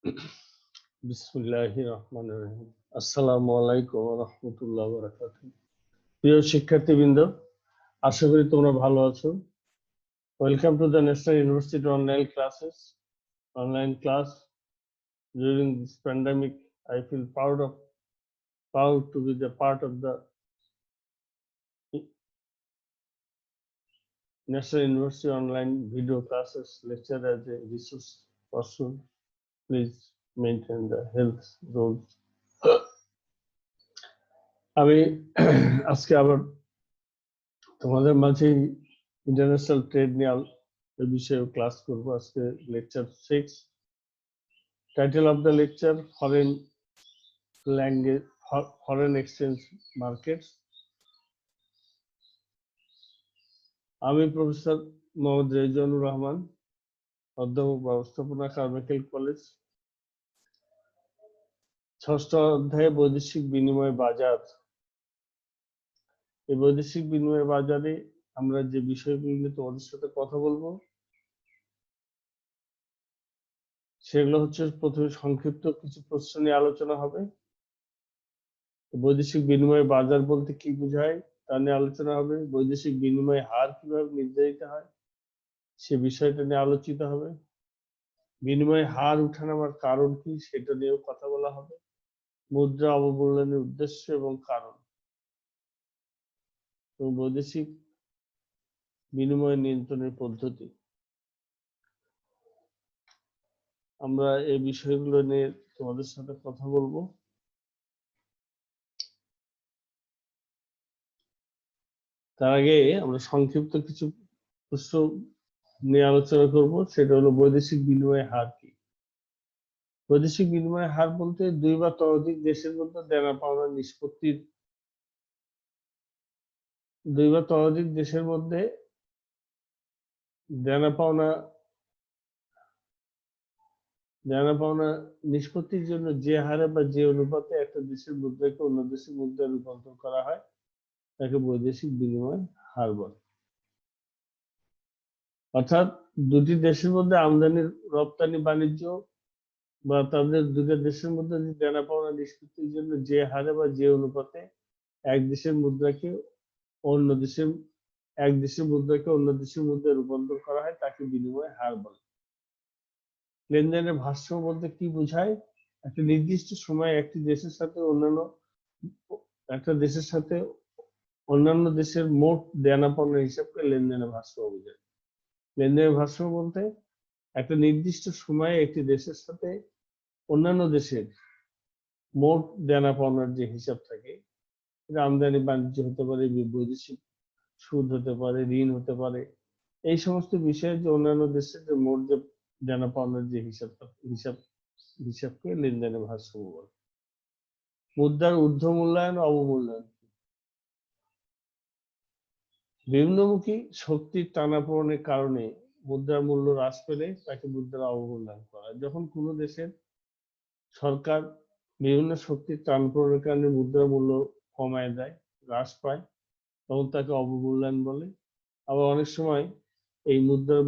বিসমিল্লাহির রহমানির রহিম। আসসালামু আলাইকুম ওয়া রাহমাতুল্লাহি ওয়া বারাকাতুহু। প্রিয় শিক্ষার্থীবৃন্দ, আশা করি তোমরা ভালো আছো। Welcome to the national university online class. During this pandemic, I feel proud to be the part of the National University online video classes lecture as a resource person. Please maintain the health rules. আমি আজকে আবার তোমাদের মাঝে international trade নিয়ে এই বিষয়ে class করব। আজকে lecture 6। Title of the lecture foreign exchange markets. আমি প্রফেসর মোহাম্মদ রেজানুর রহমান, অধ্যাপক ব্যবস্থাপনা, কারমাইকেল কলেজ। ষষ্ঠ অধ্যায়ে বৈদেশিক বিনিময় বাজার। এই বৈদেশিক বিনিময় বাজারে আমরা যে বিষয়গুলো নিয়ে তোমাদের সাথে কথা বলবো সেগুলো হচ্ছে, প্রথমে সংক্ষিপ্ত কিছু প্রশ্ন নিয়ে আলোচনা হবে। বৈদেশিক বিনিময় বাজার বলতে কি বোঝায় তা নিয়ে আলোচনা হবে। বৈদেশিক বিনিময় হার কিভাবে নির্ধারিত হয় সে বিষয়টা নিয়ে আলোচিত হবে। বিনিময় হার উঠানামার কারণ কি সেটা নিয়েও কথা বলা হবে। মুদ্রা অবমূল্যায়নের উদ্দেশ্য এবং কারণ এবং বৈদেশিক বিনিময় নিয়ন্ত্রণের পদ্ধতি, আমরা এই বিষয়গুলো নিয়ে তোমাদের সাথে কথা বলবো। তার আগে আমরা সংক্ষিপ্ত কিছু প্রশ্ন নিয়ে আলোচনা করব। সেটা হলো বৈদেশিক বিনিময় হার কি। বৈদেশিক বিনিময় হার বলতে দুই বা ততোধিক দেশের মধ্যে দেনা পাওনা নিষ্পত্তির, দুই বা ততোধিক দেশের মধ্যে দেনা পাওনা নিষ্পত্তির জন্য যে হারে বা যে অনুপাতে একটা দেশের মুদ্রাকে অন্য দেশের মুদ্রায় রূপান্তর করা হয় তাকে বৈদেশিক বিনিময় হার বলে। অর্থাৎ দুটি দেশের মধ্যে আমদানি রপ্তানি বাণিজ্য বা তাদের দুটো দেশের মধ্যে দেনা পাওনা নিষ্পত্তির জন্য যে হারে বা যে অনুপাতে এক দেশের মুদ্রাকে অন্য দেশের অন্য দেশের মুদ্রায় রূপান্তর করা হয় তাকে বিনিময় হার বলে। লেনদেনের ভারসাম্য বলতে কি বোঝায়? একটা নির্দিষ্ট সময়ে একটি দেশের সাথে অন্যান্য দেশের মোট দেনা পাওনার হিসাবকে লেনদেনের ভারসাম্য বোঝায়। লেনদেনের ভারসাম্য বলতে একটা নির্দিষ্ট সময়ে একটি দেশের সাথে অন্যান্য দেশের মোট দেনা পাওনার যে হিসাব থাকে, এটা আমদানি বাণিজ্য হতে পারে, বৈদেশিক সুদ হতে পারে, ঋণ হতে পারে, এই সমস্ত বিষয়ে যে অন্যান্য দেশের যে মোট যে দেনা পাওনার যে হিসাবকে লেনদেনের ভারসাম্য বলে। মুদ্রার ঊর্ধ্ব মূল্যায়ন ও অবমূল্যায়ন। বিভিন্নমুখী শক্তির টানাপোড়েনের কারণে মুদ্রার মূল্য হ্রাস পেলে তাকে মুদ্রার অবমূল্যায়ন করা হয়। যখন কোনো দেশের সরকার বিভিন্ন শক্তির টানাপোড়েনের কারণে মুদ্রার মূল্য কমায় দেয়, হ্রাস পায়, তখন তাকে অবমূল্যায়ন বলে। আবার অনেক সময় এই মুদ্রার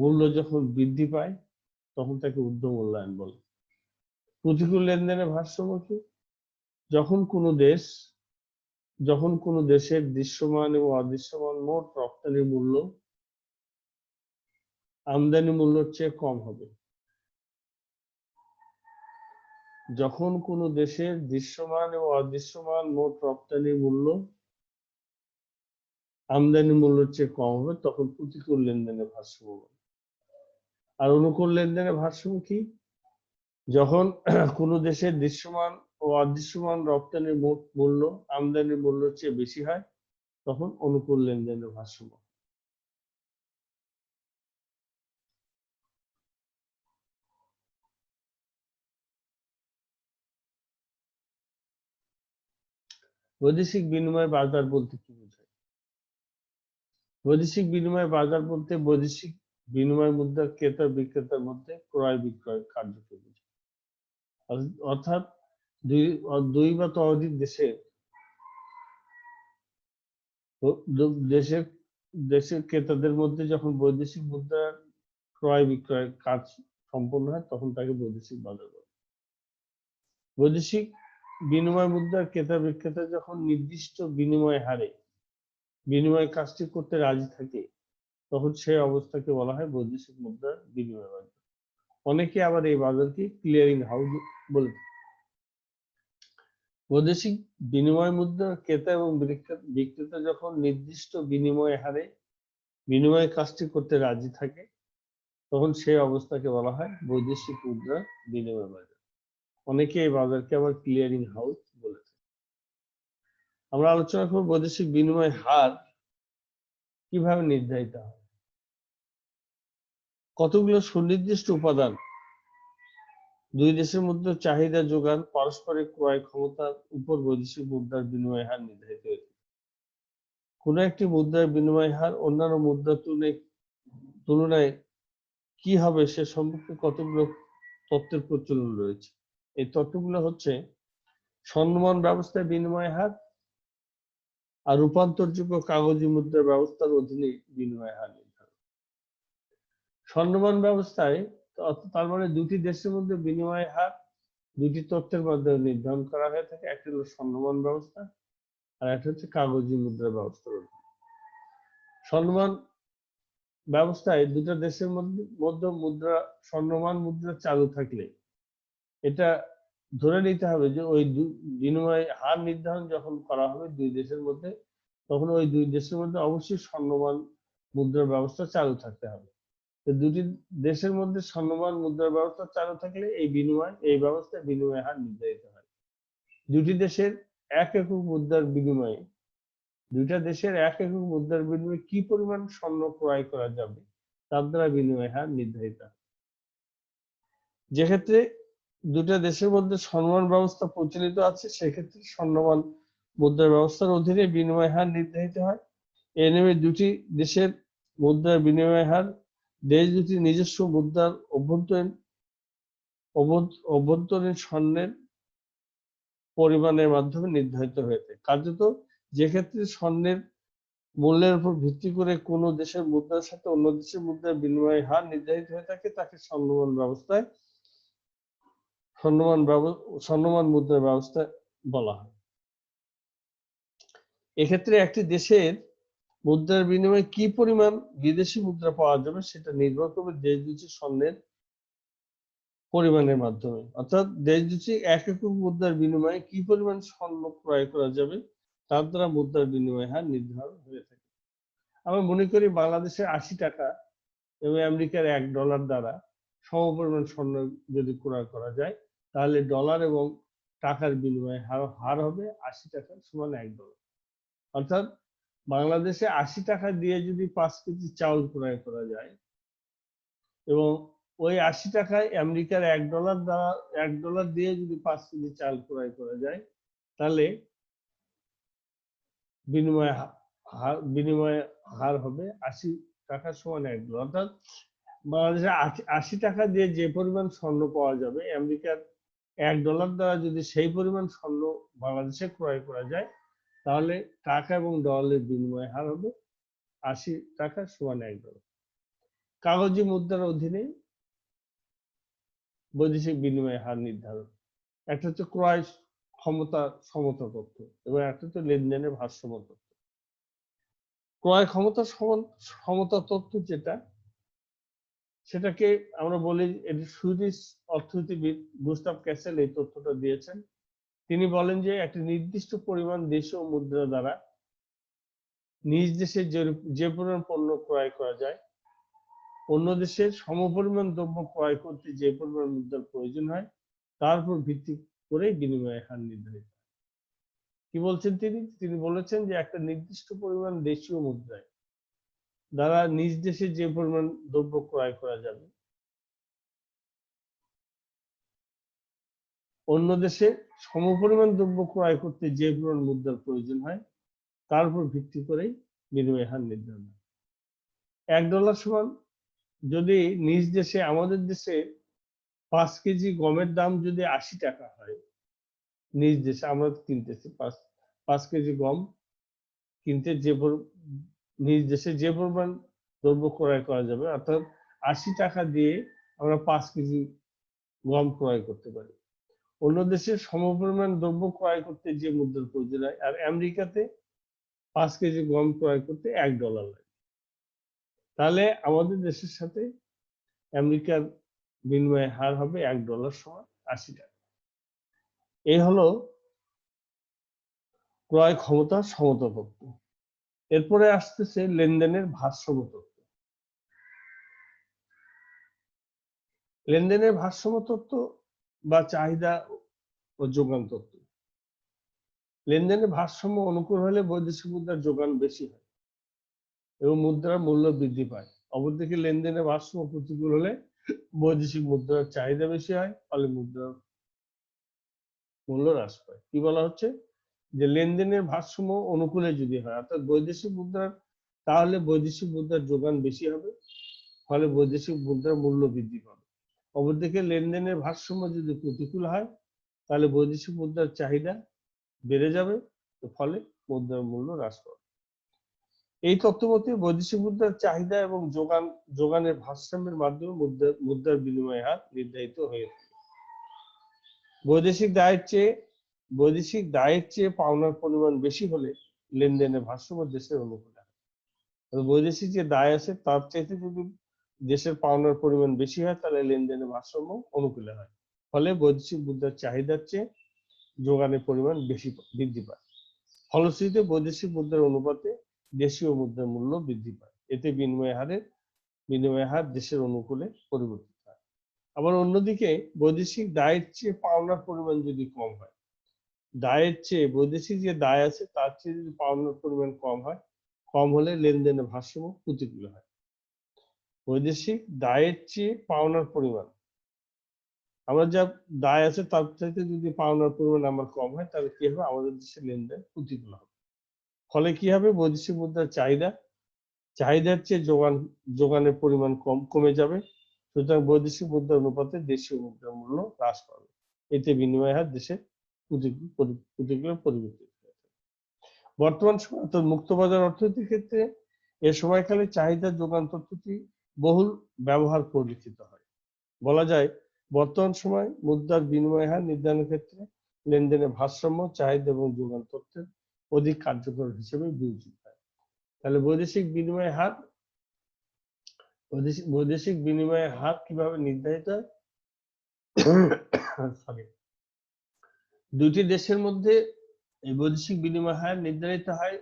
মূল্য যখন বৃদ্ধি পায় তখন তাকে ঊর্ধ্ব মূল্যায়ন বলে। প্রতিকূল লেনদেনের ভারসাম্য কি? যখন কোনো দেশের দৃশ্যমান এবং অদৃশ্যমান মোট রপ্তানির মূল্য আমদানি মূল্যের চেয়ে কম হবে। যখন কোনো দেশের দৃশ্যমান এবং অদৃশ্যমান মোট রপ্তানির মূল্য আমদানি মূল্যের চেয়ে কম হবে তখন প্রতিকূল লেনদেনের ভারসাম্য বলে। আর অনুকূল লেনদেনের ভারসাম্য কি? যখন কোনো দেশের দৃশ্যমান ও অদৃশ্যমান রপ্তানির মোট মূল্য আমদানির মূল্যের চেয়ে বেশি হয় তখন অনুকূল লেনদেনের ভারসাম্য। বৈদেশিক বিনিময় বাজার বলতে কি বোঝায়? বৈদেশিক বিনিময় বাজার বলতে বৈদেশিক বিনিময় মুদ্রার ক্রেতা বিক্রেতার মধ্যে ক্রয় বিক্রয় কার্যকে বোঝায়। অর্থাৎ দুই বা ততোধিক দেশের ক্রেতাদের মধ্যে যখন বৈদেশিক মুদ্রার ক্রয় বিক্রয় কাজ সম্পন্ন হয় তখন তাকে বৈদেশিক বাজার বলে। বৈদেশিক বিনিময় মুদ্রার ক্রেতা বিক্রেতা যখন নির্দিষ্ট বিনিময় হারে বিনিময় কাজটি করতে রাজি থাকে তখন সেই অবস্থাকে বলা হয় বৈদেশিক মুদ্রার বিনিময় বাজার। অনেকে আবার এই বাজারকে ক্লিয়ারিং হাউস বলে থাকে। বৈদেশিক বিনিময় মুদ্রার ক্রেতা এবং বিক্রেতা যখন নির্দিষ্ট বিনিময় হারে বিনিময় কাজটি করতে রাজি থাকে তখন সেই অবস্থাকে বলা হয় বৈদেশিক মুদ্রার বিনিময় বাজার। অনেকে এই বাজারকে আবার ক্লিয়ারিং হাউস বলে থাকে। আমরা আলোচনা করব বৈদেশিক বিনিময় হার কিভাবে নির্ধারিত হয়। কতগুলো সুনির্দিষ্ট উপাদান দুই দেশের মধ্যে চাহিদা যোগান পারস্পরিক ক্রয় ক্ষমতার উপর বৈদেশিক মুদ্রার বিনিময় হার নির্ধারিত হয়েছে। কোন একটি মুদ্রার বিনিময় হার অন্যান্য মুদ্রার তুলনায় কি হবে সে সম্পর্কে কতগুলো তথ্যের প্রচলন রয়েছে। এই তথ্যগুলো হচ্ছে স্বর্ণমান ব্যবস্থায় বিনিময় হার আর রূপান্তরযোগ্য কাগজি মুদ্রার ব্যবস্থার অধীনে বিনিময় হার নির্ধারণ। স্বর্ণমান ব্যবস্থায় তার মানে দুটি দেশের মধ্যে বিনিময় হার দুটি তথ্যের মাধ্যমে নির্ধারণ করা হয়ে থাকে। একটা হলো স্বর্ণমান ব্যবস্থা আর একটা হচ্ছে কাগজি মুদ্রার ব্যবস্থা। স্বর্ণমান ব্যবস্থায় দুটো দেশের মধ্যে মুদ্রা স্বর্ণমান মুদ্রা চালু থাকলে এটা ধরে নিতে হবে যে ওই বিনিময় হার নির্ধারণ যখন করা হবে দুই দেশের মধ্যে তখন ওই দুই দেশের মধ্যে অবশ্যই স্বর্ণমান মুদ্রার ব্যবস্থা চালু থাকতে হবে। দুটি দেশের মধ্যে স্বর্ণমান মুদ্রার ব্যবস্থা চালু থাকলে এই ব্যবস্থায় বিনিময় হার নির্ধারিত হয়। দুটি দেশের এক একক মুদ্রার বিনিময়ে দুইটা দেশের এক একক মুদ্রার বিনিময়ে কি পরিমাণ স্বর্ণ ক্রয় করা যাবে তার দ্বারা বিনিময় হার নির্ধারিত হয়। যে ক্ষেত্রে দুটা দেশের মধ্যে স্বর্ণমান ব্যবস্থা প্রচলিত আছে সেক্ষেত্রে স্বর্ণমান মুদ্রার ব্যবস্থার অধীনে বিনিময় হার নির্ধারিত হয়। এ নিয়ে দুটি দেশের মুদ্রার বিনিময় হার দেশ দুটি নিজস্ব মুদ্রার অভ্যন্তরীণ স্বর্ণের পরিমাণের মাধ্যমে নির্ধারিত হয়েছে। কার্যত যে ক্ষেত্রে স্বর্ণের মূল্যের উপর ভিত্তি করে কোন দেশের মুদ্রার সাথে অন্য দেশের মুদ্রার বিনিময় হার নির্ধারিত হয়ে থাকে তাকে স্বর্ণমান মুদ্রার ব্যবস্থা বলা হয়। এক্ষেত্রে একটি দেশের মুদ্রার বিনিময়ে কি পরিমাণ বিদেশি মুদ্রা পাওয়া যাবে সেটা নির্ভর করবে দেশ দুটির স্বর্ণের পরিমাণের মাধ্যমে। অর্থাৎ দেশ দুটি এক একক মুদ্রার বিনিময়ে কি পরিমাণ স্বর্ণ ক্রয় করা যাবে তার দ্বারা মুদ্রার বিনিময় হার নির্ধারণ হয়ে থাকে। আমরা মনে করি বাংলাদেশে 80 টাকা এবং আমেরিকার $1 দ্বারা সমপরিমাণ স্বর্ণ যদি ক্রয় করা যায় তাহলে ডলার এবং টাকার বিনিময় হার হবে 80 টাকা সমান $1। অর্থাৎ বাংলাদেশে 80 টাকা দিয়ে যদি 5 কেজি চাউল ক্রয় করা যায় এবং ওই 80 টাকায় আমেরিকার $1 দিয়ে যদি 5 কেজি চাল ক্রয় করা যায় তাহলে বিনিময় হার হবে 80 টাকা সমান $1। অর্থাৎ বাংলাদেশে 80 টাকা দিয়ে যে পরিমাণ স্বর্ণ পাওয়া যাবে আমেরিকার $1 দ্বারা যদি সেই পরিমাণ স্বর্ণ বাংলাদেশে ক্রয় করা যায় তাহলে টাকা এবং ডলারের বিনিময় হার হবে 80 টাকা সমান $1। কাগজি মুদ্রার অধীনে বৈদেশিক বিনিময় হার নির্ধারণ। একটা হচ্ছে ক্রয় ক্ষমতা সমতা তথ্য এবং একটা হচ্ছে লেনদেনের ভারসাম্য তথ্য। ক্রয় ক্ষমতা সমতা তথ্য সেটাকে আমরা বলি এটি সুইডিশ অর্থনীতিবিদ গুস্তাভ ক্যাসেল এই তথ্যটা দিয়েছেন। তিনি বলেন যে একটি নির্দিষ্ট পরিমাণ দেশীয় মুদ্রা দ্বারা নিজ দেশে যে পরিমাণ পণ্য ক্রয় করা যায় অন্য দেশের সমপরিমাণ দ্রব্য ক্রয় করতে যে পরিমাণ মুদ্রার প্রয়োজন হয় তার উপর ভিত্তি করে বিনিময় হার নির্ধারিত। কি বলছেন তিনি বলেছেন যে একটা নির্দিষ্ট পরিমাণ দেশীয় মুদ্রায় দ্বারা নিজ দেশে যে পরিমাণ দ্রব্য ক্রয় করা যাবে অন্য দেশে সমপরিমাণ দ্রব্য ক্রয় করতে যে পরিমাণ মুদ্রার প্রয়োজন হয় তার উপর ভিত্তি করেই বিনিময় হার নির্ধারণ হয়। $1 সমান যদি নিজ দেশে আমাদের দেশে 5 কেজি গমের দাম যদি 80 টাকা হয় নিজ দেশে আমরা কিনতেছি 5 কেজি গম কিনতে নিজ দেশে যে পরিমাণ দ্রব্য ক্রয় করা যাবে অর্থাৎ 80 টাকা দিয়ে আমরা 5 কেজি গম ক্রয় করতে পারি। অন্য দেশে সমপরিমাণ দ্রব্য ক্রয় করতে যে মুদ্রার প্রয়োজন হয়, আর আমেরিকাতে 5 কেজি গম ক্রয় করতে $1 লাগে। তাহলে আমাদের দেশের সাথে আমেরিকার বিনিময় হার হবে $1 সমান 80 টাকা। এই হলো ক্রয় ক্ষমতা সমতা তত্ত্ব। এরপরে আসতেছে লেনদেনের ভারসাম্য তত্ত্ব। লেনদেনের ভারসাম্য তত্ত্ব বা চাহিদা ও যোগান তত্ত্ব। লেনদেনের ভারসাম্য অনুকূল হলে বৈদেশিক মুদ্রার যোগান বেশি হয় এবং মুদ্রার মূল্য বৃদ্ধি পায়। অপরদিকে লেনদেনের ভারসাম্য প্রতিকূল হলে বৈদেশিক মুদ্রার চাহিদা বেশি হয়, ফলে মুদ্রার মূল্য হ্রাস পায়। কি বলা হচ্ছে, যে লেনদেনের ভারসাম্য অনুকূলে যদি হয়, অর্থাৎ বৈদেশিক মুদ্রার, তাহলে বৈদেশিক মুদ্রার যোগান বেশি হবে, ফলে বৈদেশিক মুদ্রার মূল্য বৃদ্ধি পাবে। অপরদিকে লেনদেনের ভারসাম্য যদি প্রতিকূল হয়, তাহলে বৈদেশিক মুদ্রার চাহিদা বেড়ে যাবে, ফলে মুদ্রার মূল্য হ্রাস পাবে। এই তত্ত্বমতে বৈদেশিক মুদ্রার চাহিদা এবং যোগানের ভারসাম্যের মাধ্যমে মুদ্রার বিনিময় হার নির্ধারিত হয়ে থাকে। বৈদেশিক দায়ের চেয়ে পাওনার পরিমাণ বেশি হলে লেনদেনের ভারসাম্য দেশের অনুকূলে হয়। বৈদেশিক যে দায় আছে তার চাইতে যদি দেশের পাওনার পরিমাণ বেশি হয়, তাহলে লেনদেনের ভারসাম্য অনুকূলে হয়, ফলে বৈদেশিক মুদ্রার চাহিদার চেয়ে যোগানের পরিমাণ বেশি বৃদ্ধি পায়। ফলশ্রুতিতে বৈদেশিক মুদ্রার অনুপাতে দেশীয় মুদ্রার মূল্য বৃদ্ধি পায়। এতে বিনিময় হার দেশের অনুকূলে পরিবর্তিত হয়। আবার অন্যদিকে বৈদেশিক দায়ের চেয়ে পাওনার পরিমাণ যদি কম হয়, বৈদেশিক যে দায় আছে তার চেয়ে যদি পাওনার পরিমাণ কম হলে লেনদেনের ভারসাম্য প্রতিকূল হয়। বৈদেশিক দায়ের চেয়ে পাওনার পরিমাণ, আমার যা দায় আছে তার চাইতে যদি পাওনার পরিমাণ আমার কম হয়, তাহলে কি হবে, আমাদের দেশে লেনদেন প্রতিকূল হবে। ফলে কি হবে, বৈদেশিক মুদ্রার চাহিদার চেয়ে যোগানের পরিমাণ কমে যাবে। সুতরাং বৈদেশিক মুদ্রার অনুপাতে দেশীয় মুদ্রার মূল্য হ্রাস পাবে। এতে বিনিময় হার দেশের প্রতিকূলে পরিবর্তিত হয়। বর্তমান সময় অর্থাৎ মুক্তবাজার অর্থনীতির ক্ষেত্রে এ সময়কালে চাহিদা যোগান তত্ত্বটি বহুল ব্যবহার পরিলক্ষিত হয়। বলা যায়, বর্তমান সময় মুদ্রার বিনিময় হার নির্ধারণের ক্ষেত্রে লেনদেনের ভারসাম্য, চাহিদা এবং যোগান তত্ত্বের অধিক কার্যকর হিসেবে বিবেচিত হয়। তাহলে বৈদেশিক বিনিময় হার কিভাবে নির্ধারিত হয়? দুটি দেশের মধ্যে এই বৈদেশিক বিনিময় হার নির্ধারিত হয়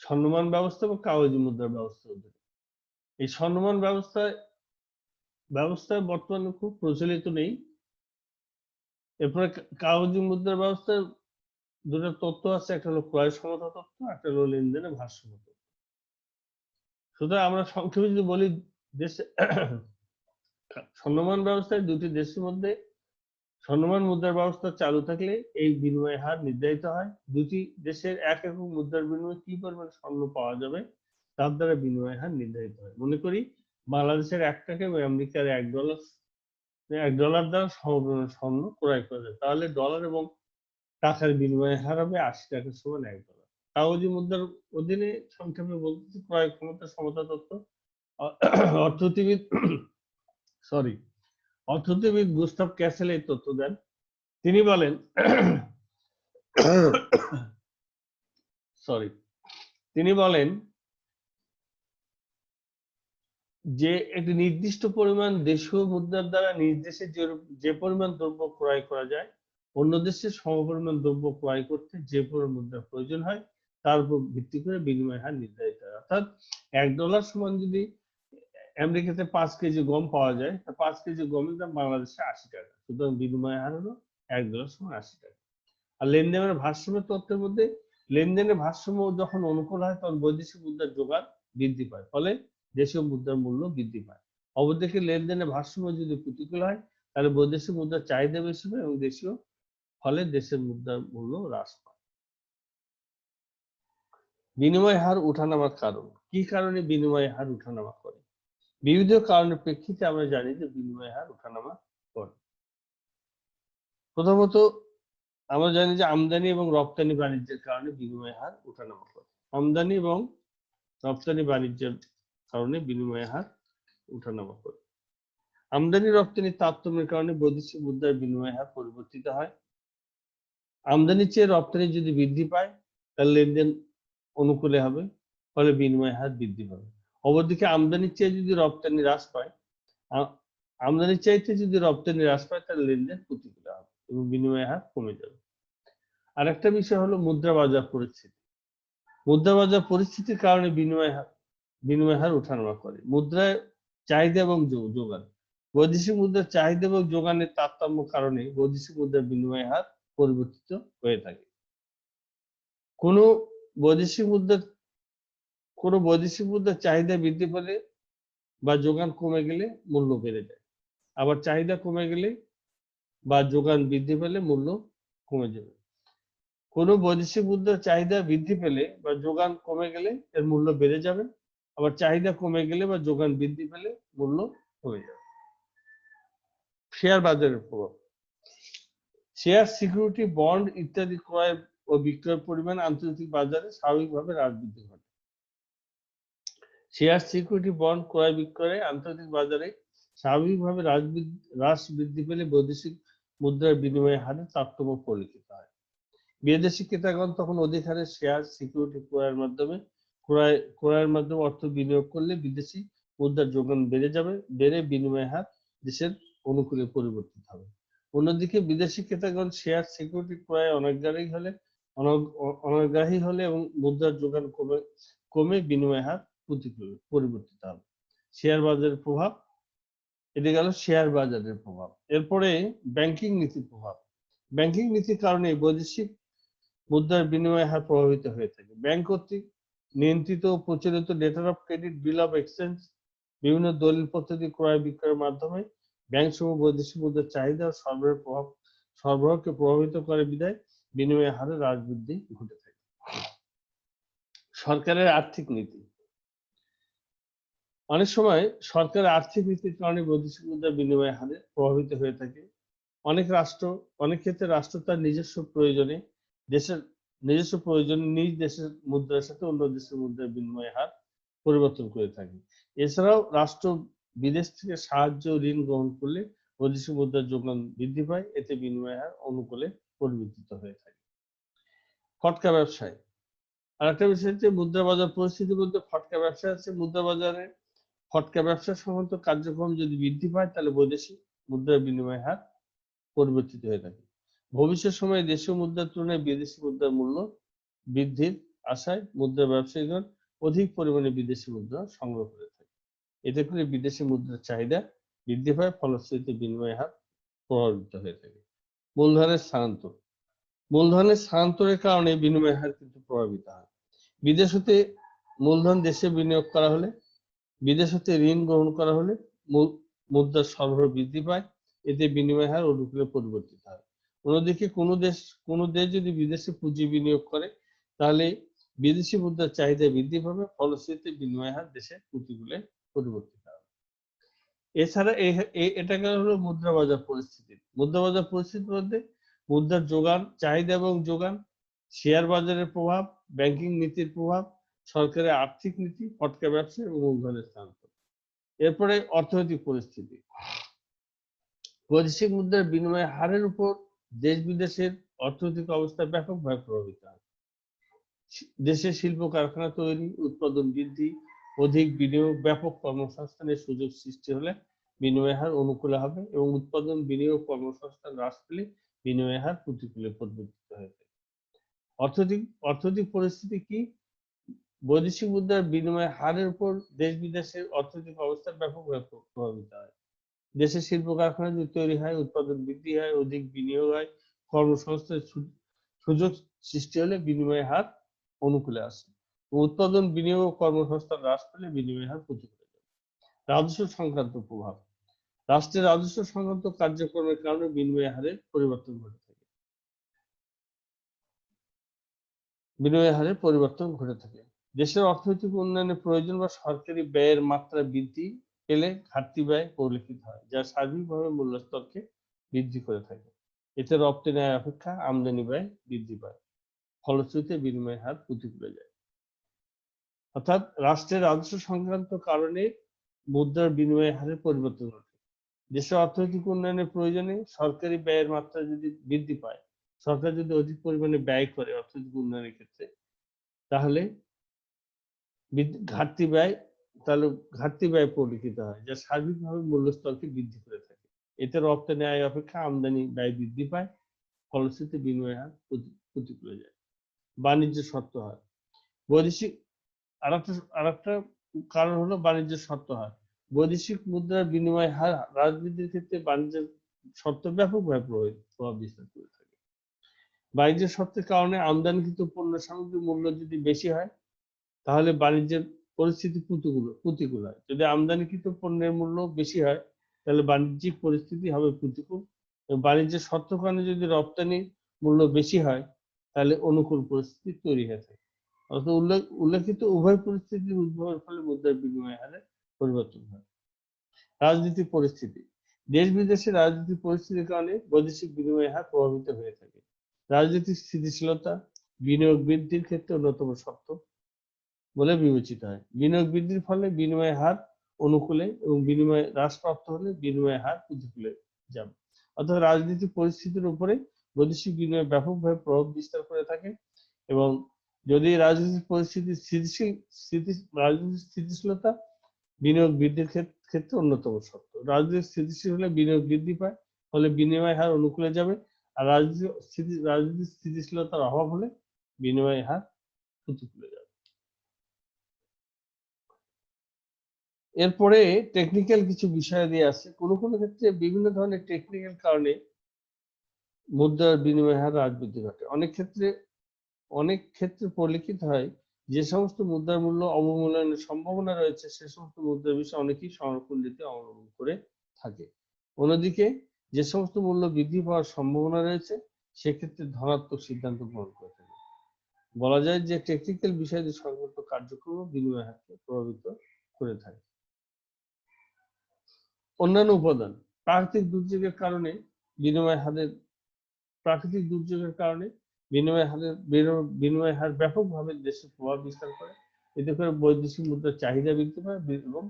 স্বর্ণমান ব্যবস্থা এবং কাগজি মুদ্রার ব্যবস্থার অধীনে। এই স্বর্ণমান ব্যবস্থা বর্তমানে খুব প্রচলিত নেই। এরপরে কাগজি মুদ্রার ব্যবস্থার দুটো তত্ত্ব আছে, একটা হলো ক্রয় সমতা তত্ত্ব, একটা হলো লেনদেনের ভারসাম্য তত্ত্ব। সুতরাং আমরা সংক্ষেপে যদি বলি, স্বর্ণমান ব্যবস্থায় দুটি দেশের মধ্যে স্বর্ণমান মুদ্রার ব্যবস্থা চালু থাকলে এই বিনিময় হার নির্ধারিত হয়। দুটি দেশের এক একক মুদ্রার বিনিময়ে কি পরিমাণ স্বর্ণ পাওয়া যাবে তার দ্বারা বিনিময় হার নির্ধারিত হয়। মনে করি বাংলাদেশের 1 টাকা এবং আমেরিকার $1 দ্বারা সমপরিমাণ স্বর্ণ ক্রয় করা যায়, তাহলে ডলার এবং টাকার বিনিময় হার হবে 80 টাকা সমান $1। কাগজি মুদ্রার অধীনে সংক্ষেপে বলতেছি ক্রয় ক্ষমতা সমতা তত্ত্ব। অর্থনীতিবিদ গুস্তাভ ক্যাসেল এই তথ্য দেন। তিনি বলেন যে একটি নির্দিষ্ট পরিমাণ দেশীয় মুদ্রার দ্বারা নিজ দেশে যে পরিমাণ দ্রব্য ক্রয় করা যায়, অন্য দেশে সমপরিমাণ দ্রব্য ক্রয় করতে যে পরিমাণ মুদ্রার প্রয়োজন হয় তার উপর ভিত্তি করে বিনিময় হার নির্ধারিত হয়। অর্থাৎ $1 সমান যদি আমেরিকাতে 5 কেজি গম পাওয়া যায়, 5 কেজি গমের দাম বাংলাদেশে 80 টাকা। সুতরাং বিনিময় হার হলো $1 সমান 80 টাকা। আর লেনদেনের ভারসাম্য তত্ত্বের মধ্যে লেনদেনের ভারসাম্য যখন অনুকূল হয়, তখন বৈদেশিক মুদ্রার যোগান বৃদ্ধি পায়, ফলে দেশীয় মুদ্রার মূল্য বৃদ্ধি পায়। অপরদিকে লেনদেনের ভারসাম্য যদি প্রতিকূল হয়, তাহলে বৈদেশিক মুদ্রার চাহিদা বেশি হয় এবং ফলে দেশের মুদ্রার মূল্য হ্রাস পায়। বিনিময় হার ওঠানামার কারণ কি? কারণে বিনিময় হার ওঠানামা করে? বিবিধ কারণের প্রেক্ষিতে আমরা জানি যে বিনিময় হার ওঠানামা করে। প্রথমত আমরা জানি যে আমদানি এবং রপ্তানি বাণিজ্যের কারণে বিনিময় হার ওঠানামা করে। আমদানি এবং রপ্তানি বাণিজ্যের কারণে বিনিময় হার ওঠানামা করে। আমদানি রপ্তানির তারতম্যের কারণে বৈদেশিক মুদ্রার বিনিময় হার পরিবর্তিত হয়। আমদানির চেয়ে রপ্তানি যদি বৃদ্ধি পায় তাহলে লেনদেন অনুকূলে হবে, ফলে বিনিময় হার বৃদ্ধি পাবে। অপরদিকে আমদানির চেয়ে যদি রপ্তানি হ্রাস পায়, আমদানির চাইতে যদি রপ্তানি হ্রাস পায় তাহলে লেনদেন প্রতিকূলে হবে এবং বিনিময় হার কমে যাবে। আরেকটা বিষয় হলো মুদ্রা বাজার পরিস্থিতি। মুদ্রা বাজার পরিস্থিতির কারণে বিনিময় হার ওঠানামা করে। মুদ্রার চাহিদা এবং যোগান। বৈদেশিক মুদ্রার চাহিদা এবং যোগানের তারতম্য কারণে বৈদেশিক মুদ্রার বিনিময় হার পরিবর্তিত হয়ে থাকে। কোনো বৈদেশিক মুদ্রার চাহিদা বৃদ্ধি পেলে বা যোগান কমে গেলে মূল্য বেড়ে যায়, আবার চাহিদা কমে গেলে বা যোগান বৃদ্ধি পেলে মূল্য কমে যাবে। কোনো বৈদেশিক মুদ্রার চাহিদা বৃদ্ধি পেলে বা যোগান কমে গেলে এর মূল্য বেড়ে যাবে, আবার চাহিদা কমে গেলে বা যোগান বৃদ্ধি পেলে মূল্য কমে যাবে। শেয়ার বাজারের প্রভাব। শেয়ার, সিকিউরিটি, বন্ড ইত্যাদি ক্রয় ও বিক্রয়ের পরিমাণ আন্তর্জাতিক বাজারে স্বাভাবিকভাবে হ্রাস বৃদ্ধি ঘটে। শেয়ার, সিকিউরিটি, বন্ড ক্রয় বিক্রয়ে আন্তর্জাতিক বাজারে স্বাভাবিকভাবে হ্রাস বৃদ্ধি পেলে বৈদেশিক মুদ্রার বিনিময় হারে তারতম্য পরিলক্ষিত হয়। বিদেশি ক্রেতাগণ তখন অধিক হারে শেয়ার, সিকিউরিটি ক্রয়ের মাধ্যমে অর্থ বিনিয়োগ করলে বিদেশি মুদ্রার যোগান বেড়ে বিনিময় হার দেশের অনুকূলে পরিবর্তিত হবে। অন্যদিকে বিদেশি ক্রেতাগণ শেয়ার, সিকিউরিটি ক্রয়ে অনাগ্রহী হলে এবং মুদ্রার যোগান কমে বিনিময় হার প্রতিকূলে পরিবর্তিত হবে। শেয়ার বাজারের প্রভাব, এটি গেল শেয়ার বাজারের প্রভাব। এরপরে ব্যাংকিং নীতির প্রভাব। ব্যাংকিং নীতির কারণে বৈদেশিক মুদ্রার বিনিময় হার প্রভাবিত হয়ে থাকে। ব্যাংক কর্তৃক নিয়ন্ত্রিত ও প্রচলিত letter of credit, bill of exchange, বিভিন্ন দলিল পদ্ধতি ক্রয় বিক্রয়ের মাধ্যমে ব্যাংক সমূহ বৈদেশিক মুদ্রার চাহিদা ও সরবরাহকে প্রভাবিত করে বিধায় বিনিময় হারে হ্রাস বৃদ্ধি ঘটে থাকে। সরকারের আর্থিক নীতি। অনেক সময় সরকারের আর্থিক নীতির কারণে বৈদেশিক মুদ্রার বিনিময় হারে প্রভাবিত হয়ে থাকে। অনেক ক্ষেত্রে রাষ্ট্র তার নিজস্ব প্রয়োজনে নিজ দেশের মুদ্রার সাথে অন্য দেশের মুদ্রার বিনিময় হার পরিবর্তন করে থাকে। এছাড়াও রাষ্ট্র বিদেশ থেকে সাহায্য, ঋণ গ্রহণ করলে বৈদেশিক মুদ্রার যোগান বৃদ্ধি পায়, এতে বিনিময় হার অনুকূলে পরিবর্তিত হয়ে থাকে। ফটকা ব্যবসায় আরেকটা বিষয় হচ্ছে মুদ্রা বাজার পরিস্থিতি বলতে ফটকা ব্যবসা আছে। মুদ্রা বাজারে ফটকা ব্যবসা সংক্রান্ত কার্যক্রম যদি বৃদ্ধি পায় তাহলে বৈদেশিক মুদ্রার বিনিময় হার পরিবর্তিত হয়ে থাকে। ভবিষ্যৎ সময়ে দেশীয় মুদ্রার তুলনায় বিদেশি মুদ্রার মূল্য বৃদ্ধির আশায় মুদ্রা ব্যবসায়ীগণ অধিক পরিমাণে বিদেশি মুদ্রা সংগ্রহ করে থাকে। এতে করে বিদেশি মুদ্রার চাহিদা বৃদ্ধি পায়, ফলশ্রুতিতে বিনিময় হার প্রভাবিত হয়ে থাকে। মূলধনের স্থানান্তর। মূলধনের স্থানান্তরের কারণে বিনিময় হার কিন্তু প্রভাবিত হয়। বিদেশ হতে মূলধন দেশে বিনিয়োগ করা হলে, বিদেশ হতে ঋণ গ্রহণ করা হলে মুদ্রার সরবরাহ বৃদ্ধি পায়, এতে বিনিময় হার অনুকূলে পরিবর্তিত হয়। অন্যদিকে কোনো দেশ যদি বিদেশে পুঁজি বিনিয়োগ করে তাহলে বিদেশি মুদ্রার চাহিদা বৃদ্ধি পাবে, ফলশ্রুতিতে বিনিময় হার দেশের প্রতিকূলে পরিবর্তিত হবে। এছাড়া এটা হলো মুদ্রা বাজার পরিস্থিতি। মুদ্রা বাজার পরিস্থিতি বলতে মুদ্রার যোগান, চাহিদা এবং যোগান, শেয়ার বাজারের প্রভাব, ব্যাংকিং নীতির প্রভাব, সরকারের আর্থিক নীতি, ফটকা ব্যবসা এবং মূলধনের স্থানান্তর। এরপরে অর্থনৈতিক পরিস্থিতি। বৈদেশিক মুদ্রার বিনিময় হারের উপর দেশ বিদেশের অর্থনৈতিক অবস্থা ব্যাপকভাবে প্রভাবিত হয়। দেশের শিল্প কারখানা তৈরি, উৎপাদন বৃদ্ধি, অধিক বিনিয়োগ, ব্যাপক কর্মসংস্থানের সুযোগ সৃষ্টি হলে বিনিময় হার অনুকূলে হবে এবং উৎপাদন, বিনিয়োগ, কর্মসংস্থান হ্রাস পেলে বিনিময় হার প্রতিকূলে পরিবর্তিত হয়ে থাকে। অর্থনৈতিক পরিস্থিতি কি? বৈদেশিক মুদ্রার বিনিময় হারের উপর দেশ বিদেশের অর্থনৈতিক অবস্থা ব্যাপকভাবে প্রভাবিত হয়। দেশের শিল্প কারখানা যদি তৈরি হয়, উৎপাদন বৃদ্ধি হয়, অধিক বিনিয়োগ হয়, কর্মসংস্থানের সুযোগ সৃষ্টি হলে বিনিময় হার অনুকূলে আসে। উৎপাদন, বিনিয়োগ, কর্মসংস্থান হ্রাস পেলে বিনিময় হার প্রতিকূলে যাবে। রাজস্ব সংক্রান্ত প্রভাব। রাষ্ট্রের রাজস্ব সংক্রান্ত কার্যক্রমের কারণে বিনিময় হারের পরিবর্তন ঘটে থাকে। দেশের অর্থনৈতিক উন্নয়নের প্রয়োজন বা সরকারি ব্যয়ের মাত্রা বৃদ্ধি পেলে ঘাটতি ব্যয় পরিলক্ষিত হয়, যা সার্বিকভাবে মূল্যস্তরকে বৃদ্ধি করে থাকে। এতে রপ্তানি আয় অপেক্ষা আমদানি ব্যয় বৃদ্ধি পায়, ফলশ্রুতিতে বিনিময় হার প্রতিকূলে যায়। অর্থাৎ রাষ্ট্রের রাজস্ব সংক্রান্ত কারণে মুদ্রার বিনিময় হারের পরিবর্তন ঘটে। দেশের অর্থনৈতিক উন্নয়নের প্রয়োজনে সরকারি ব্যয়ের মাত্রা যদি বৃদ্ধি পায়, সরকার যদি অধিক পরিমাণে ব্যয় করে অর্থনৈতিক উন্নয়নের ক্ষেত্রে, তাহলে ঘাটতি ব্যয় পরিলক্ষিত হয়, যা সার্বিকভাবে মূল্যস্তরকে বৃদ্ধি করে থাকে। এতে রপ্তানি আয় অপেক্ষা আমদানি ব্যয় বৃদ্ধি পায়, ফলশ্রুতিতে বিনিময় হার প্রতিকূলে যায়। বাণিজ্য শর্ত হার, বৈদেশিক আরেকটা কারণ হলো বাণিজ্য শর্ত হার। বৈদেশিক মুদ্রার বিনিময় হার রাজনীতির ক্ষেত্রে বাণিজ্যের শর্ত ব্যাপকভাবে প্রভাব বিস্তার করে থাকে। বাণিজ্য শর্তের কারণে আমদানিকৃত পণ্য সামগ্রীর মূল্য যদি বেশি হয়, তাহলে বাণিজ্যের পরিস্থিতি প্রতিকূল হয়। যদি আমদানিকৃত পণ্যের মূল্য বেশি হয়, তাহলে বাণিজ্যিক পরিস্থিতি হবে প্রতিকূল। বাণিজ্যের শর্ত কারণে যদি রপ্তানির মূল্য বেশি হয়, তাহলে অনুকূল পরিস্থিতি তৈরি হয়ে থাকে। অর্থাৎ উল্লেখিত উভয় পরিস্থিতির উদ্ভবের ফলে মুদ্রার বিনিময় হারে পরিবর্তন হয়। রাজনৈতিক পরিস্থিতি, দেশ বিদেশের রাজনৈতিক পরিস্থিতির কারণে বৈদেশিক বিনিময় হার প্রভাবিত হয়ে থাকে। রাজনৈতিক স্থিতিশীলতা বিনিয়োগ বৃদ্ধির ক্ষেত্রে অন্যতম শর্ত বলে বিবেচিত হয়। বিনিয়োগ বৃদ্ধির ফলে বিনিময় হার অনুকূলে এবং বিনিময় হ্রাসপ্রাপ্ত হলে বিনিময় হার প্রতিকূলে যাবে। অর্থাৎ রাজনৈতিক পরিস্থিতির উপরে বৈদেশিক বিনিময় ব্যাপকভাবে প্রভাব বিস্তার করে থাকে, এবং যদি রাজনৈতিক পরিস্থিতি স্থিতিশীলতা বিনিয়োগ বৃদ্ধির ক্ষেত্রে অন্যতম শর্ত। রাজনৈতিক স্থিতিশীল হলে বিনিয়োগ বৃদ্ধি পায়, ফলে বিনিময় হার অনুকূলে যাবে, আর রাজনৈতিক স্থিতিশীলতার অভাব হলে বিনিময় হার প্রতিকূলে যাবে। এরপরে টেকনিক্যাল কিছু বিষয় দিয়ে আছে। কোনো কোনো ক্ষেত্রে বিভিন্ন ধরনের টেকনিক্যাল কারণে মুদ্রার বিনিময় হার হ্রাস বৃদ্ধি ঘটে। অনেক ক্ষেত্রে পরিলক্ষিত হয়, যে সমস্ত মুদ্রার মূল্য অবমূল্যায়নের সম্ভাবনা রয়েছে, সে সমস্ত মুদ্রার বিষয়ে অনেকেই সংরক্ষণ নীতি অবলম্বন করে থাকে। অন্যদিকে যে সমস্ত মূল্য বৃদ্ধি পাওয়ার সম্ভাবনা রয়েছে, সেক্ষেত্রে ধনাত্মক সিদ্ধান্ত গ্রহণ করে থাকে। বলা যায় যে টেকনিক্যাল বিষয়টি সংক্রান্ত কার্যক্রম বিনিময় হারকে প্রভাবিত করে থাকে। অন্যান্য উপাদান, প্রাকৃতিক দুর্যোগের কারণে বিনিময় হার ব্যাপকভাবে দেশে প্রভাব বিস্তার করে। এতে করে বৈদেশিক মুদ্রার চাহিদা বৃদ্ধি পায় এবং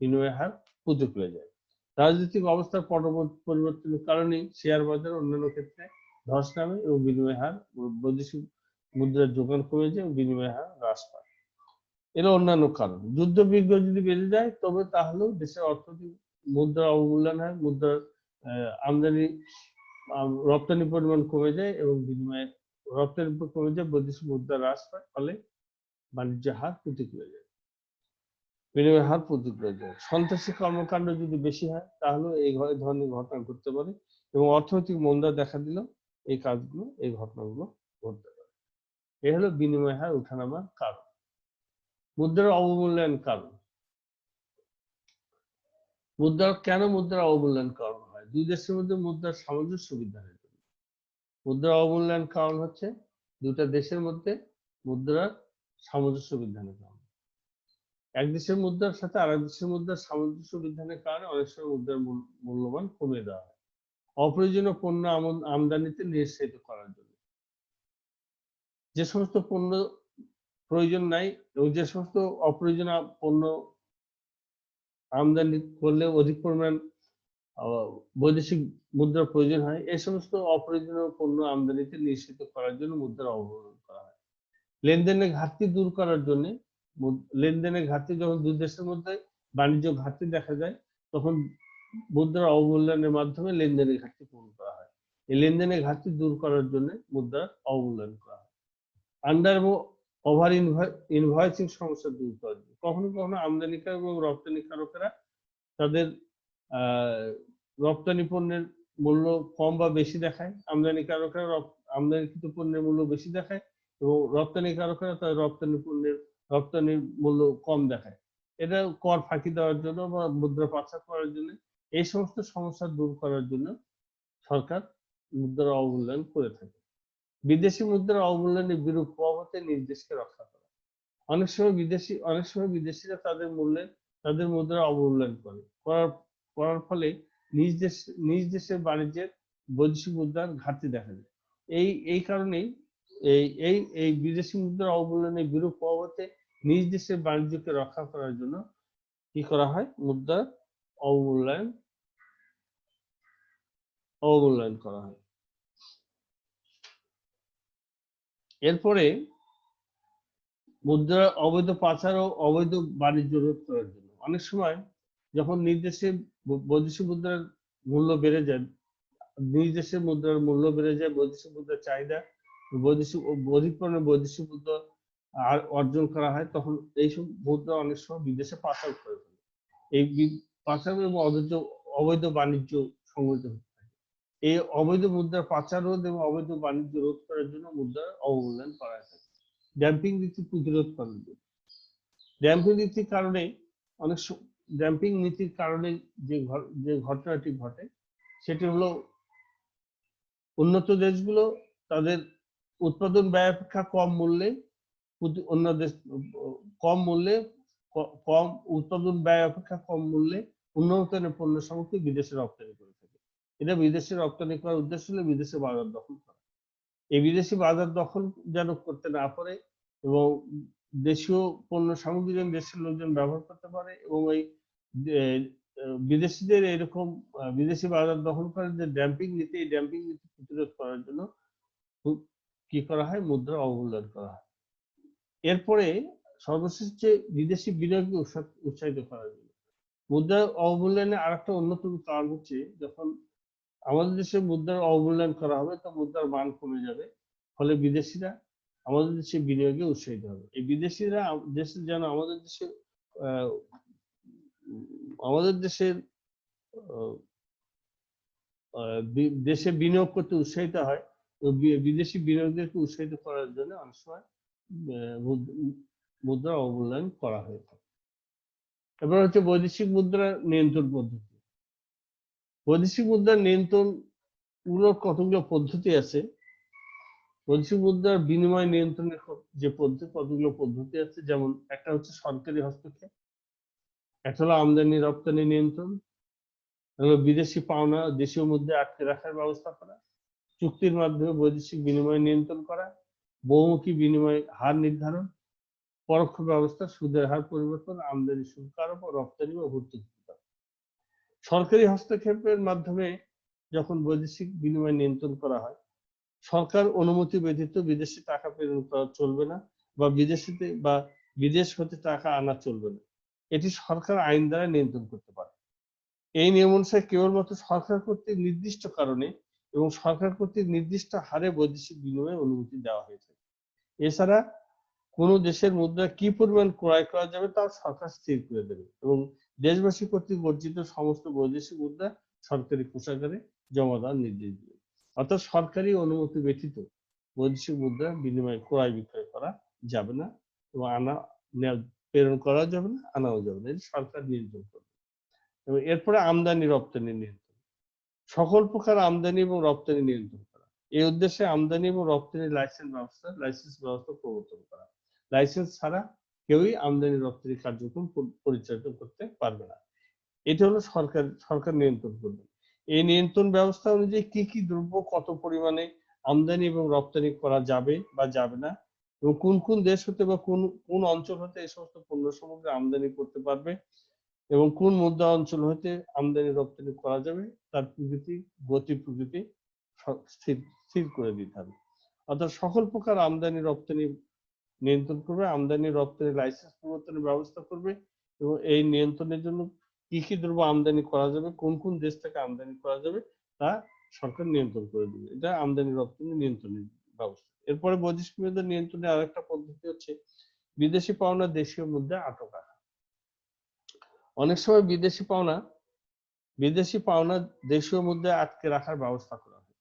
বিনিময় হার প্রতিকূলে যায়। রাজনৈতিক অবস্থার পরিবর্তনের কারণে শেয়ার বাজার অন্যান্য ক্ষেত্রে ধস নামে এবং বিনিময় হার বৈদেশিক মুদ্রার যোগান কমে যায় এবং বিনিময় হার হ্রাস পায়। এর অন্যান্য কারণ, যুদ্ধ বিগ্রহ যদি বেড়ে যায়, তবে তাহলেও দেশের অর্থনৈতিক মুদ্রার অবমূল্যায়ন হয়, মুদ্রার আমদানি রপ্তানি পরিমাণ কমে যায় এবং রপ্তানি কমে যায়, বৈদেশিক মুদ্রা হ্রাস পায়, ফলে বাণিজ্য হার প্রতিকূলে যায়, বিনিময় হার প্রতিকূলে যায়। সন্ত্রাসী কর্মকাণ্ড যদি বেশি হয়, তাহলেও এই ধরনের ঘটনা ঘটতে পারে, এবং অর্থনৈতিক মন্দা দেখা দিলেও এই ঘটনাগুলো ঘটতে পারে। এ হলো বিনিময় হার ওঠানামার কারণ। মুদ্রার অবমূল্যায়ন কারণ। কেন মুদ্রার অবমূল্যায়ন কারণ হয়? দুই দেশের মধ্যে মুদ্রার সামঞ্জস্য বিধানের জন্য। মুদ্রার অবমূল্যায়ন কারণ হচ্ছে দুটা দেশের মধ্যে মুদ্রার সামঞ্জস্য বিধানের কারণে। এক দেশের মুদ্রার সাথে আরেক দেশের মুদ্রার সামঞ্জস্য বিধানের কারণে অনেক সময় মুদ্রার মূল্যমান কমিয়ে দেওয়া হয়, অপ্রয়োজনীয় পণ্য আমদানিতে নিরুৎসাহিত করার জন্য। যে সমস্ত পণ্য প্রয়োজন নাই এবং যে সমস্ত অপ্রয়োজনীয় পণ্য আমদানি করলে অধিক পরিমাণ বৈদেশিক মুদ্রার প্রয়োজন হয়, এই সমস্ত অপ্রয়োজনীয় পণ্য আমদানিতে নিশ্চিত করার জন্য মুদ্রার অবমূল্যায়ন করা হয়। লেনদেনের ঘাটতি দূর করার জন্য, লেনদেনের ঘাটতি যখন দুই দেশের মধ্যে বাণিজ্য ঘাটতি দেখা যায়, তখন মুদ্রার অবমূল্যায়নের মাধ্যমে লেনদেনের ঘাটতি পূরণ করা হয়। এই লেনদেনের ঘাটতি দূর করার জন্য মুদ্রার অবমূল্যায়ন করা হয়। আন্ডার এবং ওভার ইনভয়েসিং সমস্যা দূর করার জন্য। কখনো কখনো আমদানিকারক এবং রপ্তানিকারকেরা তাদের রপ্তানি পণ্যের মূল্য কম বা বেশি দেখায়, আমদানিকারকরা আমদানিকৃত পণ্যের মূল্য বেশি দেখায়, এবং রপ্তানিকারকরা তাদের রপ্তানির মূল্য কম দেখায়। এটা কর ফাঁকি দেওয়ার জন্য বা মুদ্রা পাচার করার জন্য। এই সমস্ত সমস্যা দূর করার জন্য সরকার মুদ্রার অবমূল্যায়ন করে থাকে। বিদেশি মুদ্রার অবমূল্যায়নের বিরূপ প্রভাব হতে নিজ দেশকে রক্ষা করা। অনেক সময় বিদেশিরা তাদের মুদ্রার অবমূল্যায়ন করার ফলে নিজ দেশের বাণিজ্যের বৈদেশিক মুদ্রার ঘাটতি দেখা যায়। এই কারণেই এই বিদেশি মুদ্রার অবমূল্যায়নের বিরূপ প্রভাব হতে নিজ দেশের বাণিজ্যকে রক্ষা করার জন্য কি করা হয়? মুদ্রার অবমূল্যায়ন অবমূল্যায়ন করা হয়। এরপরে মুদ্রার অবৈধ পাচার ও অবৈধ বাণিজ্য রোধ করার জন্য অনেক সময় যখন নির্দেশে বৈদেশিক মুদ্রার মূল্য বেড়ে যায়, নিজ দেশের মুদ্রার মূল্য বেড়ে যায়, বৈদেশিক মুদ্রার চাহিদা বৈদেশিক অধিক পরিমাণে বৈদেশিক মুদ্রা আর অর্জন করা হয়, তখন এইসব মুদ্রা অনেক সময় বিদেশে পাচার করে ফেলে। এই পাচার এবং অবৈধ বাণিজ্য সংগঠিত হতে থাকে। এই অবৈধ মুদ্রার পাচার রোধ এবং অবৈধ বাণিজ্য রোধ করার জন্য মুদ্রার অবমূল্যায়ন করা হয়। ড্যাম্পিং নীতি প্রতিরোধ করার জন্য ড্যাম্পিং নীতির কারণে অনেক ড্যাম্পিং নীতির কারণে যে ঘটনাটি ঘটে সেটি হলো উন্নত দেশগুলো তাদের উৎপাদন ব্যয় অপেক্ষা কম মূল্যে অন্য দেশ কম মূল্যে কম উৎপাদন ব্যয় অপেক্ষা কম মূল্যে উন্নত পণ্য সামগ্রী বিদেশে রপ্তানি করে থাকে। এটা বিদেশে রপ্তানি করার উদ্দেশ্য হলো বিদেশে বাজার দখল করা। এই বিদেশি বাজার দখল যেন করতে না পারে এবং দেশীয় পণ্য সামগ্রী যেন দেশের লোকজন ব্যবহার করতে পারে এবং ওই বিদেশিদের এরকম বিদেশি বাজার দখল করার যে ড্যাম্পিং নীতি, এই ড্যাম্পিং নীতি প্রতিরোধ করার জন্য কি করা হয়? মুদ্রা অবমূল্যায়ন করা হয়। এরপরে সর্বশেষ যে বিদেশি বিনিয়োগকে উৎসাহিত করার জন্য মুদ্রা অবমূল্যায়নের আরেকটা অন্যতম কারণ হচ্ছে যখন আমাদের দেশে মুদ্রার অবমূল্যায়ন করা হবে তো মুদ্রার মান কমে যাবে, ফলে বিদেশিরা আমাদের দেশে বিনিয়োগে উৎসাহিত হবে। এই বিদেশিরা যেন আমাদের দেশের দেশে বিনিয়োগ করতে উৎসাহিত হয়, বিদেশি বিনিয়োগদেরকে উৎসাহিত করার জন্য অনেক সময় মুদ্রা অবমূল্যায়ন করা হয়ে থাকে। এবার হচ্ছে বৈদেশিক মুদ্রা নিয়ন্ত্রণ পদ্ধতি। বৈদেশিক মুদ্রার নিয়ন্ত্রণ গুলোর কতগুলো পদ্ধতি আছে। বৈদেশিক মুদ্রার বিনিময় নিয়ন্ত্রণের যে কতগুলো পদ্ধতি আছে, যেমন একটা হচ্ছে সরকারি হস্তক্ষেপ, একটা হলো আমদানি রপ্তানি নিয়ন্ত্রণ, হলো বিদেশি পাওনা দেশীয় মুদ্রায় আটকে রাখার ব্যবস্থা করা, চুক্তির মাধ্যমে বৈদেশিক বিনিময় নিয়ন্ত্রণ করা, বহুমুখী বিনিময় হার নির্ধারণ, পরোক্ষ ব্যবস্থা, সুদের হার পরিবর্তন, আমদানি শুল্ক আরোপ ও রপ্তানি বা ভর্তুকি। সরকারি হস্তক্ষেপের মাধ্যমে যখন বৈদেশিক বিনিময় নিয়ন্ত্রণ করা হয়, সরকার অনুমতি ব্যতীত বিদেশে টাকা প্রেরণ করা চলবে না বা বিদেশ হতে টাকা আনা চলবে না। এটি সরকার আইন দ্বারা নিয়ন্ত্রণ করতে পারে। এই নিয়ম অনুসারে কেবলমাত্র সরকার কর্তৃক নির্দিষ্ট কারণে এবং সরকার কর্তৃক নির্দিষ্ট হারে বৈদেশিক বিনিময়ের অনুমতি দেওয়া হয়ে থাকে। এছাড়া কোনো দেশের মুদ্রা কি পরিমাণ ক্রয় করা যাবে তা সরকার স্থির করে দেবে এবং দেশবাসী কর্তৃক অর্জিত সমস্ত বৈদেশিক মুদ্রা সরকারি কোষাগারে জমা দেওয়ার নির্দেশ দেবে। অর্থাৎ সরকারি অনুমতি ব্যতীত বৈদেশিক মুদ্রা বিনিময় ক্রয় বিক্রয় করা যাবে না এবং প্রেরণ করা যাবে না, আনাও যাবে না। এটা সরকার নিয়ন্ত্রণ করবে। এবং এরপরে আমদানি রপ্তানি নিয়ন্ত্রণ, সকল প্রকার আমদানি এবং রপ্তানি নিয়ন্ত্রণ করা। এই উদ্দেশ্যে আমদানি এবং রপ্তানি লাইসেন্স ব্যবস্থা প্রবর্তন করা। লাইসেন্স ছাড়া কেউই আমদানি রপ্তানি কার্যক্রম পরিচালিত করতে পারবে না। এটা হলো সরকার নিয়ন্ত্রণ করবে। এই নিয়ন্ত্রণ ব্যবস্থা অনুযায়ী কি কি দ্রব্য কত পরিমাণে আমদানি এবং রপ্তানি করা যাবে বা যাবে না এবং কোন কোন দেশ হতে বা কোন অঞ্চল হতে এই সমস্ত পণ্য সামগ্রী আমদানি করতে পারবে এবং কোন মুদ্রা অঞ্চল হতে আমদানি রপ্তানি করা যাবে তার গতি প্রকৃতি স্থির করে দিতে হবে। অর্থাৎ সকল প্রকার আমদানি রপ্তানি নিয়ন্ত্রণ করবে, আমদানি রপ্তানি লাইসেন্স প্রবর্তনের ব্যবস্থা করবে এবং এই নিয়ন্ত্রণের জন্য কি কি দ্রব্য আমদানি করা যাবে, কোন কোন দেশ থেকে আমদানি করা যাবে তা সরকার নিয়ন্ত্রণ করে দেবে। এটা আমদানি রপ্তানি নিয়ন্ত্রণের ব্যবস্থা। এরপরে বৈদেশিক মুদ্রা নিয়ন্ত্রণের আরেকটা পদ্ধতি হচ্ছে বিদেশি পাওনা দেশীয় মুদ্রায় আটক রাখা। অনেক সময় বিদেশি পাওনা দেশীয় মুদ্রায় আটকে রাখার ব্যবস্থা করা হয়।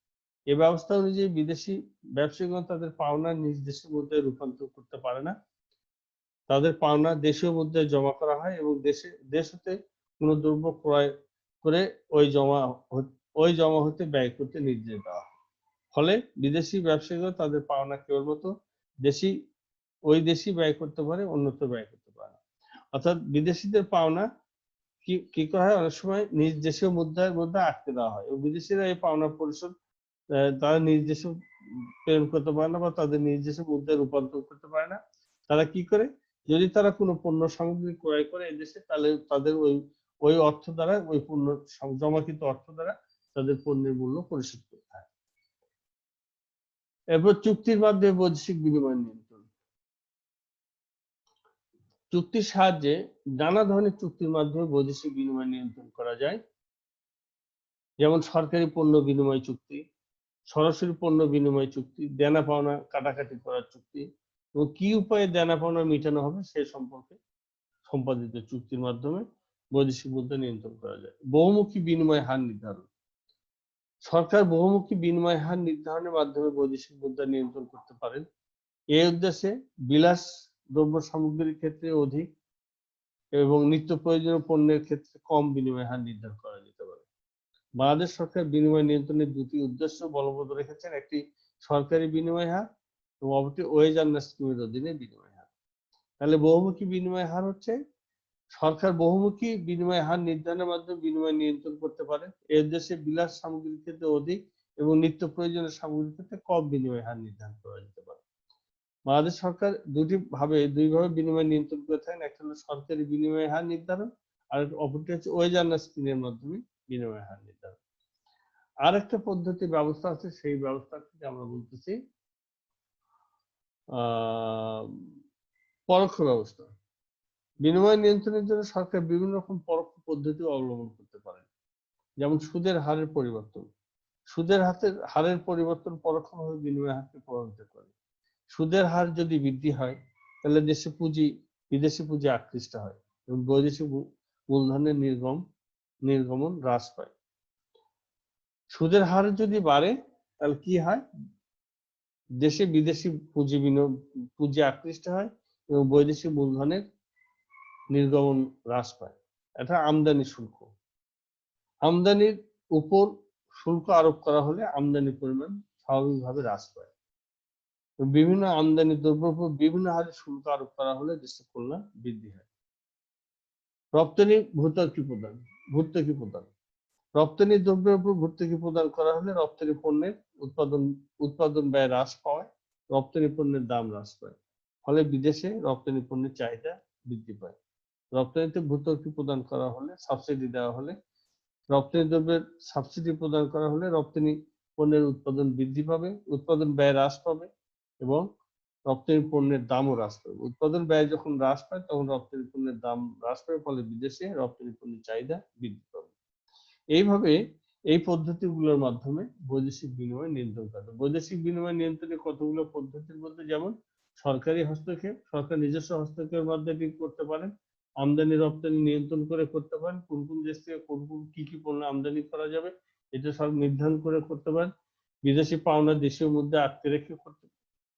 এই ব্যবস্থা অনুযায়ী বিদেশি ব্যবসায়ীগণ তাদের পাওনা নিজ দেশের মুদ্রায় রূপান্তর করতে পারে না। তাদের পাওনা দেশীয় মুদ্রায় জমা করা হয় এবং দেশ হতে কোনো দ্রব্য ক্রয় করে ওই জমা হতে ব্যয় করতে নির্দেশ দেওয়া হয়। ফলে বিদেশি ব্যবসায়ীগণ তাদের পাওনা কেবলমাত্র ওই দেশই ব্যয় করতে পারে, অন্যত্র ব্যয় করতে পারে না। অর্থাৎ বিদেশিদের পাওনা কি করা হয়, অনেক সময় নিজ দেশীয় মুদ্রার মধ্যে আটকে দেওয়া হয় এবং বিদেশিরা এই পাওনা পরিশোধ তারা নিজ দেশে প্রেরণ করতে পারে না বা তাদের নিজ দেশে মুদ্রায় রূপান্তর করতে পারে না। তারা কি করে, যদি তারা কোনো পণ্য সামগ্রী ক্রয় করে এদেশে, তাহলে তাদের ওই অর্থ দ্বারা, ওই পণ্য জমাকৃত অর্থ দ্বারা তাদের পণ্যের মূল্য পরিশোধ করতে হয়। এরপর চুক্তির মাধ্যমে বৈদেশিক বিনিময় নিয়ন্ত্রণ। চুক্তির সাহায্যে নানা ধরনের চুক্তির মাধ্যমে বৈদেশিক বিনিময় নিয়ন্ত্রণ করা যায়, যেমন সরকারি পণ্য বিনিময় চুক্তি, সরাসরি পণ্য বিনিময় চুক্তি, দেনা পাওনা কাটাকাটি করার চুক্তি এবং কি উপায়ে দেনা পাওনা মেটানো হবে সে সম্পর্কে সম্পাদিত চুক্তির মাধ্যমে বৈদেশিক মুদ্রা নিয়ন্ত্রণ করা যায়। বহুমুখী বিনিময় হার নির্ধারণ। সরকার বহুমুখী বিনিময় হার নির্ধারণের মাধ্যমে বৈদেশিক মুদ্রা নিয়ন্ত্রণ করতে পারেন। এই উদ্দেশ্যে বিলাস দ্রব্য সামগ্রীর ক্ষেত্রে অধিক এবং নিত্য প্রয়োজনীয় পণ্যের ক্ষেত্রে কম বিনিময় হার নির্ধারণ করা যেতে পারে। বাংলাদেশ সরকার বিনিময় নিয়ন্ত্রণের দুটি উদ্দেশ্য বলবৎ রেখেছেন, একটি সরকারি বিনিময় হার এবং অপরটি ওয়েজ আন্ডার স্কিমের অধীনে বিনিময় হার। তাহলে বহুমুখী বিনিময় হার হচ্ছে সরকার বহুমুখী বিনিময় হার নির্ধারণের মাধ্যমে বিনিময় নিয়ন্ত্রণ করতে পারে। এর উদ্দেশ্যে বিলাস সামগ্রীর ক্ষেত্রে অধিক এবং নিত্য প্রয়োজনীয় সামগ্রীর ক্ষেত্রে কম বিনিময় হার নির্ধারণ করা যেতে পারে। বাংলাদেশ সরকার দুইভাবে বিনিময় নিয়ন্ত্রণ করে থাকেন, একটা হলো সরকারি বিনিময় হার নির্ধারণ আর অপরটি হচ্ছে ওয়েজ আন্ডার স্কিমের মাধ্যমে বিনিময় হার নির্ধারণ। আর একটা পদ্ধতি ব্যবস্থা আছে, সেই ব্যবস্থাকে আমরা বলতেছি পরোক্ষ ব্যবস্থা। বিনিময় নিয়ন্ত্রণের জন্য সরকার বিভিন্ন রকম পরোক্ষ পদ্ধতি অবলম্বন করতে পারে, যেমন সুদের হারের পরিবর্তন। সুদের হারের পরিবর্তন পরোক্ষভাবে বিনিময় হারকে প্রভাবিত করে। সুদের হার যদি বৃদ্ধি হয় তাহলে বিদেশি পুঁজি আকৃষ্ট হয় এবং বৈদেশিক মূলধনের নির্গমন হ্রাস পায়। সুদের হার যদি বাড়ে তাহলে কি হয়, দেশে বিদেশি পুঁজি আকৃষ্ট হয় এবং বৈদেশিক মূলধনের নির্গমন হ্রাস পায়। এটা আমদানি শুল্ক। আমদানির উপর শুল্ক আরোপ করা হলে আমদানির পরিমাণ স্বাভাবিকভাবে হ্রাস পায়। বিভিন্ন আমদানি দ্রব্যের উপর বিভিন্ন হারে শুল্ক আরোপ করা হলে দেশের কল্যাণ বৃদ্ধি হয়। রপ্তানি ভর্তুকি প্রদান। রপ্তানি দ্রব্যের উপর ভর্তুকি প্রদান করা হলে রপ্তানি পণ্যের উৎপাদন ব্যয় হ্রাস পায়, রপ্তানি পণ্যের দাম হ্রাস পায়, ফলে বিদেশে রপ্তানি পণ্যের চাহিদা বৃদ্ধি পায়। রপ্তানিতে ভর্তুকি প্রদান করা হলে, সাবসিডি দেওয়া হলে, রপ্তানি দ্রব্যের সাবসিডি প্রদান করা হলে রপ্তানি পণ্যের উৎপাদন বৃদ্ধি পাবে, উৎপাদন ব্যয় হ্রাস পাবে এবং রপ্তানি পণ্যের দামও হ্রাস পাবে। উৎপাদন ব্যয় যখন হ্রাস পায় তখন রপ্তানি পণ্যের দাম হ্রাস পাবে, ফলে বিদেশে রপ্তানি পণ্যের চাহিদা বৃদ্ধি পাবে। এইভাবে এই পদ্ধতিগুলোর মাধ্যমে বৈদেশিক বিনিময় নিয়ন্ত্রণ করা যায়। বৈদেশিক বিনিময় নিয়ন্ত্রণের কতগুলো পদ্ধতির মধ্যে যেমন সরকারি হস্তক্ষেপ, সরকার নিজস্ব হস্তক্ষেপের মাধ্যমে করতে পারেন। আমদানি রপ্তানি নিয়ন্ত্রণ করে করতে পারেন, কোন কোন দেশ থেকে কি কি পণ্য আমদানি করা যাবে এটা সব নির্ধারণ করে করতে পারেন। বিদেশি পাওনা দেশের মধ্যে আটকে রেখে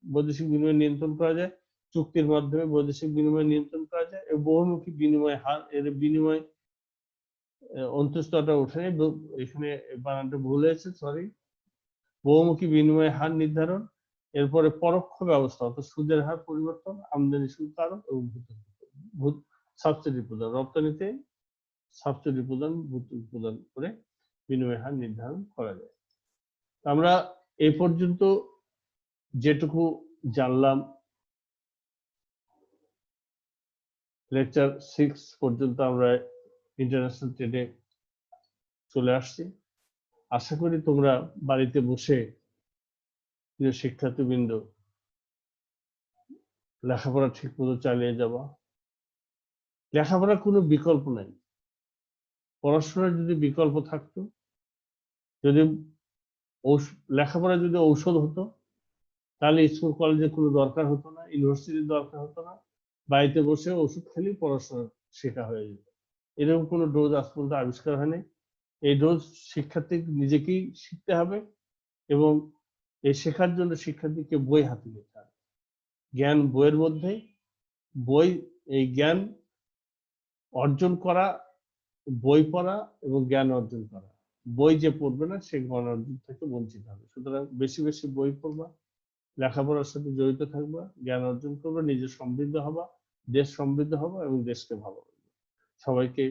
বৈদেশিক বিনিময় নিয়ন্ত্রণ করা যায়। চুক্তির মাধ্যমে বৈদেশিক বিনিময় নিয়ন্ত্রণ করা যায় এবং বহুমুখী বিনিময় হার এর বিনিময় অন্তঃস্থটা ওঠে, এখানে বানানটা ভুল হয়েছে, সরি। বহুমুখী বিনিময় হার নির্ধারণ, এরপরে পরোক্ষ ব্যবস্থা অর্থাৎ সুদের হার পরিবর্তন, আমদানি শুল্ক আরোপ এবং সাবসিডি প্রদান। রপ্তানিতে সাবসিডি প্রদান, ভর্তুকি প্রদান করে বিনিময় হার নির্ধারণ করা যায়। আমরা এই পর্যন্ত যেটুকু জানলাম, লেকচার 6 পর্যন্ত আমরা ইন্টারন্যাশনাল ট্রেডে চলে আসছি। আশা করি তোমরা বাড়িতে বসে প্রিয় শিক্ষার্থীবৃন্দ লেখাপড়া ঠিক মতো চালিয়ে যাবা। লেখাপড়ার কোনো বিকল্প নাই। পড়াশোনার যদি বিকল্প থাকতো, যদি লেখাপড়া যদি ঔষধ হতো, তাহলে স্কুল কলেজে কোনো দরকার হতো না, ইউনিভার্সিটির দরকার হতো না, বাড়িতে বসে ওষুধ খেলেই পড়াশোনা শেখা হয়ে যেত। এরকম কোনো ডোজ আজ পর্যন্ত আবিষ্কার হয়নি। এই ডোজ শিক্ষার্থী নিজেকেই শিখতে হবে এবং এই শেখার জন্য শিক্ষার্থীকে বই হাতে নিতে হবে। জ্ঞান বইয়ের মধ্যে, এই জ্ঞান অর্জন করা, বই পড়া এবং জ্ঞান অর্জন করা। বই যে পড়বে না সে জ্ঞান অর্জন থেকে বঞ্চিত হবে। সুতরাং বেশি বেশি বই পড়বা, লেখাপড়ার সাথে জড়িত থাকবা, জ্ঞান অর্জন করবা, নিজে সমৃদ্ধ হবা, দেশ সমৃদ্ধ হবা এবং দেশকে ভালো করবে। সবাইকে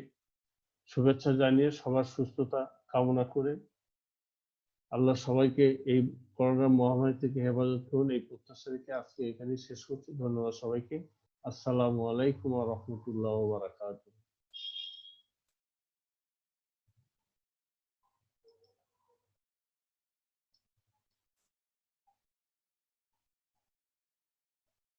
শুভেচ্ছা জানিয়ে সবার সুস্থতা কামনা করে আল্লাহ সবাইকে এই করোনা মহামারী থেকে হেফাজত করুন, এই প্রত্যাশা রেখে আজকে এখানেই শেষ করছি। ধন্যবাদ সবাইকে। আসসালামু আলাইকুম ওয়া রাহমাতুল্লাহি ওয়া বারাকাতুহু।